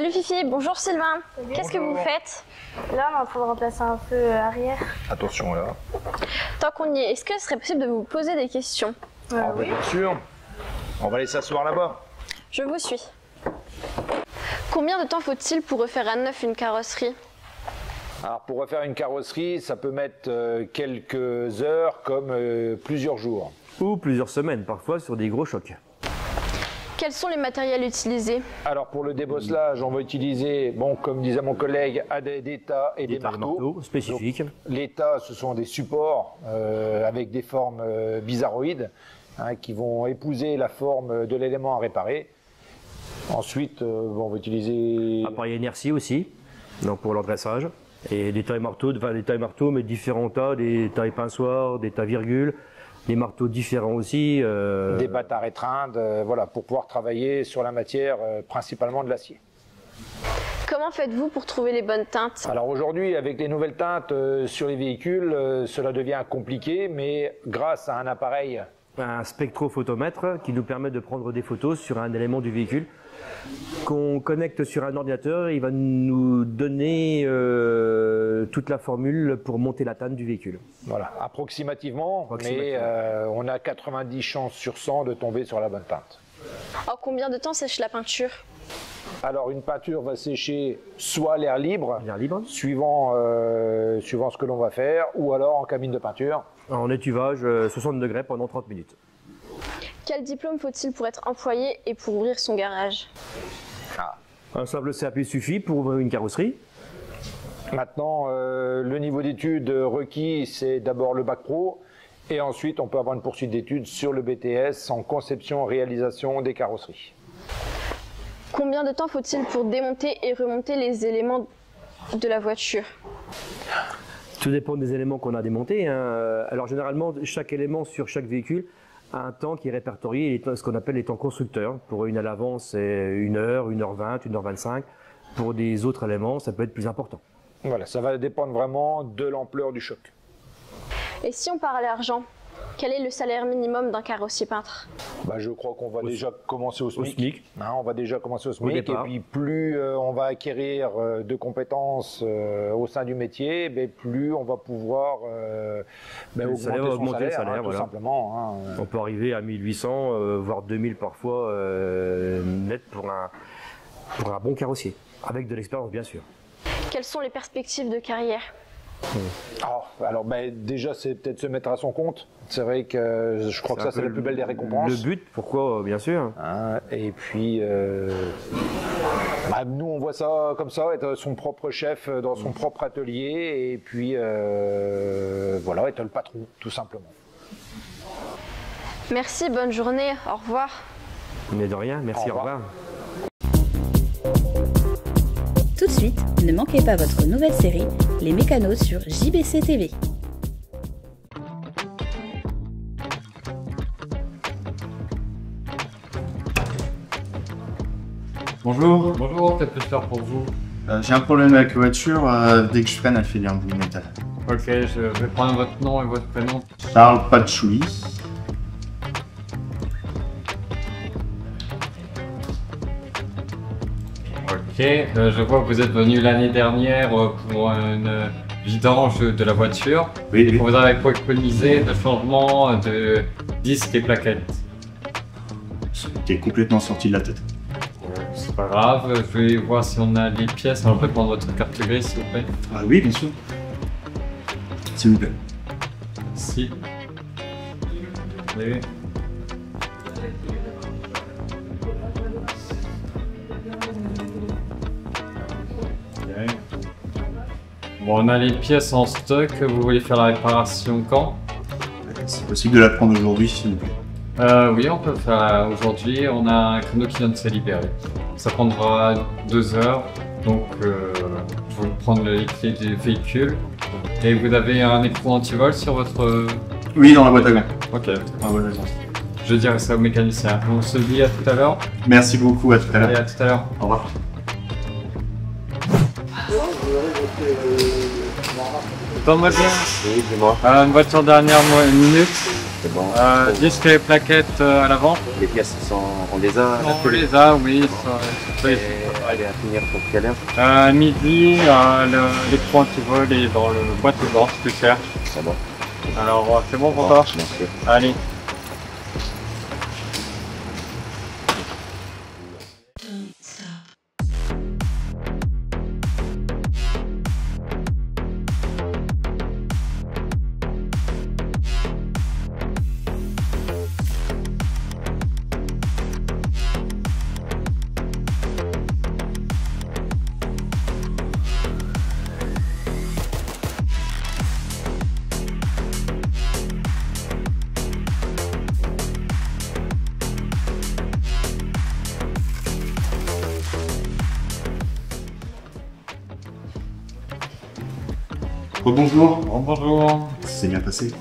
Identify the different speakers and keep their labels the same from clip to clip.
Speaker 1: Salut Fifi, bonjour Sylvain. Qu'est-ce que vous faites?
Speaker 2: Là, on est en train de remplacer un peu arrière.
Speaker 3: Attention là.
Speaker 1: Tant qu'on y est, est-ce que ce serait possible de vous poser des questions?
Speaker 2: Oui.
Speaker 3: Bien sûr. On va aller s'asseoir là-bas.
Speaker 1: Je vous suis. Combien de temps faut-il pour refaire à neuf une carrosserie?
Speaker 3: Alors pour refaire une carrosserie, ça peut mettre quelques heures comme plusieurs jours.
Speaker 4: Ou plusieurs semaines, parfois sur des gros chocs.
Speaker 1: Quels sont les matériels utilisés?
Speaker 3: Alors pour le débosselage, on va utiliser, bon, comme disait mon collègue, des tas et des marteaux
Speaker 4: spécifiques.
Speaker 3: Donc, les tas, ce sont des supports avec des formes bizarroïdes qui vont épouser la forme de l'élément à réparer. Ensuite, on va utiliser...
Speaker 4: Appareil inertie aussi, donc pour l'endressage. Et des tailles marteaux, mais différents tas, des tailles pinçoirs, des tas virgules. Des marteaux différents aussi.
Speaker 3: Des battes à rétreindre, voilà, pour pouvoir travailler sur la matière, principalement de l'acier.
Speaker 1: Comment faites-vous pour trouver les bonnes teintes?
Speaker 3: Alors aujourd'hui, avec les nouvelles teintes sur les véhicules, cela devient compliqué, mais grâce à un appareil...
Speaker 4: Un spectrophotomètre qui nous permet de prendre des photos sur un élément du véhicule qu'on connecte sur un ordinateur. Il va nous donner toute la formule pour monter la teinte du véhicule.
Speaker 3: Voilà, approximativement. Mais on a 90 chances sur 100 de tomber sur la bonne teinte.
Speaker 1: En combien de temps sèche la peinture?
Speaker 3: Alors une peinture va sécher soit à l'air libre, suivant ce que l'on va faire, ou alors en cabine de peinture.
Speaker 4: En étuvage, 60 degrés pendant 30 minutes.
Speaker 1: Quel diplôme faut-il pour être employé et pour ouvrir son garage?
Speaker 4: Un simple CAP suffit pour ouvrir une carrosserie.
Speaker 3: Maintenant, le niveau d'études requis, c'est d'abord le bac pro, et ensuite on peut avoir une poursuite d'études sur le BTS en conception et réalisation des carrosseries.
Speaker 1: Combien de temps faut-il pour démonter et remonter les éléments de la voiture?
Speaker 4: Tout dépend des éléments qu'on a démontés. Alors généralement, chaque élément sur chaque véhicule a un temps qui est répertorié, ce qu'on appelle les temps constructeurs. Pour une à l'avant, c'est 1 heure, 1h20, 1h25. Pour des autres éléments, ça peut être plus important.
Speaker 3: Voilà, ça va dépendre vraiment de l'ampleur du choc.
Speaker 1: Et si on parle argent, quel est le salaire minimum d'un carrossier peintre?
Speaker 3: Je crois qu'on va déjà commencer au SMIC. On va déjà commencer au SMIC, et puis plus on va acquérir de compétences au sein du métier, plus on va pouvoir augmenter son salaire, tout simplement.
Speaker 4: On peut arriver à 1800, voire 2000 parfois net pour un bon carrossier, avec de l'expérience bien sûr.
Speaker 1: Quelles sont les perspectives de carrière?
Speaker 3: Alors déjà c'est peut-être se mettre à son compte. C'est vrai que je crois que ça c'est la plus belle des récompenses.
Speaker 4: Le but, pourquoi bien sûr.
Speaker 3: Et puis nous on voit ça comme ça, être son propre chef dans son propre atelier, et puis voilà, être le patron tout simplement.
Speaker 1: Merci, bonne journée, au revoir.
Speaker 4: Mais de rien, merci, au revoir.
Speaker 5: Tout de suite, ne manquez pas votre nouvelle série, Les Mécanos sur JBC TV.
Speaker 6: Bonjour.
Speaker 7: Bonjour, qu'est-ce que je peux faire pour vous?
Speaker 6: J'ai un problème avec la voiture, dès que je freine, elle fait un bout de métal.
Speaker 7: Ok, je vais prendre votre nom et votre prénom.
Speaker 6: Charles Patchouli.
Speaker 7: Ok, je vois que vous êtes venu l'année dernière pour une vidange de la voiture.
Speaker 6: Oui.
Speaker 7: Et que vous avez préconisé le changement de disques et plaquettes.
Speaker 6: C'était complètement sorti de la tête.
Speaker 7: C'est pas grave, je vais voir si on a les pièces. Alors, on peut prendre votre carte grise s'il vous plaît.
Speaker 6: Ah oui, bien sûr. S'il vous plaît.
Speaker 7: Merci. Allez. Bon, on a les pièces en stock. Vous voulez faire la réparation quand?
Speaker 6: C'est possible de la prendre aujourd'hui, s'il vous plaît.
Speaker 7: Oui, on peut le faire aujourd'hui. On a un créneau qui vient de se libérer. Ça prendra 2 heures. Donc, je vais prendre les clés du véhicule. Et vous avez un écrou anti-vol sur votre...
Speaker 6: Oui, dans la boîte à gants.
Speaker 7: Ok.
Speaker 6: Ah, ouais, d'accord.
Speaker 7: Je dirai ça au mécanicien. On se dit à tout à l'heure.
Speaker 6: Merci beaucoup, à tout à l'heure.
Speaker 7: Allez, à tout à l'heure.
Speaker 6: Au revoir.
Speaker 7: Entends-moi bien?
Speaker 8: Oui, dis-moi.
Speaker 7: Une voiture dernière minute.
Speaker 8: C'est bon.
Speaker 7: Disque et plaquettes à l'avant.
Speaker 8: Les pièces on les a.
Speaker 7: On les a, oui.
Speaker 8: Elle est à finir pour quelle heure?
Speaker 7: Midi, l'écran anti-vol est dans le boîte de bord, tu cherches.
Speaker 8: C'est bon.
Speaker 7: Alors, c'est bon pour toi?
Speaker 8: Merci.
Speaker 7: Allez.
Speaker 6: Rebonjour.
Speaker 7: Bonjour.
Speaker 6: Ça s'est bien passé?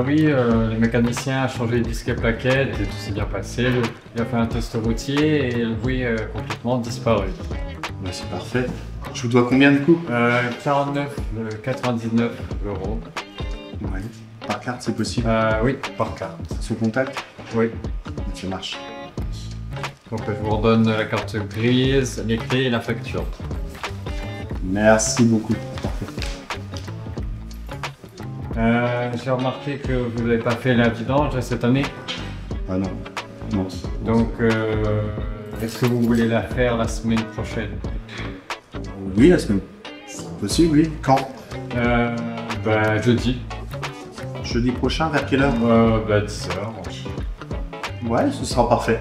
Speaker 7: Oui, le mécanicien a changé les disques et plaquettes et tout s'est bien passé. Il a fait un test routier et le bruit a complètement disparu.
Speaker 6: Ouais, c'est parfait. Je vous dois combien du coup?
Speaker 7: 99 euros.
Speaker 6: Ouais. Par carte, c'est possible?
Speaker 7: Oui, par carte.
Speaker 6: Sous contact?
Speaker 7: Oui.
Speaker 6: Ça marche.
Speaker 7: Donc je vous redonne la carte grise, les clés et la facture.
Speaker 6: Merci beaucoup.
Speaker 7: J'ai remarqué que vous n'avez pas fait la vidange cette année.
Speaker 6: Ah non. Non.
Speaker 7: Donc est-ce que vous voulez la faire la semaine prochaine?
Speaker 6: Oui, la semaine. C'est possible, oui. Quand?
Speaker 7: Jeudi.
Speaker 6: Jeudi prochain, vers quelle heure?
Speaker 7: 10h.
Speaker 6: Ouais, ce sera parfait.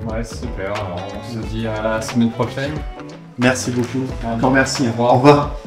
Speaker 7: Ouais, super. Alors, on se dit à la semaine prochaine.
Speaker 6: Merci beaucoup. Encore merci.
Speaker 7: Au revoir.
Speaker 6: Au revoir.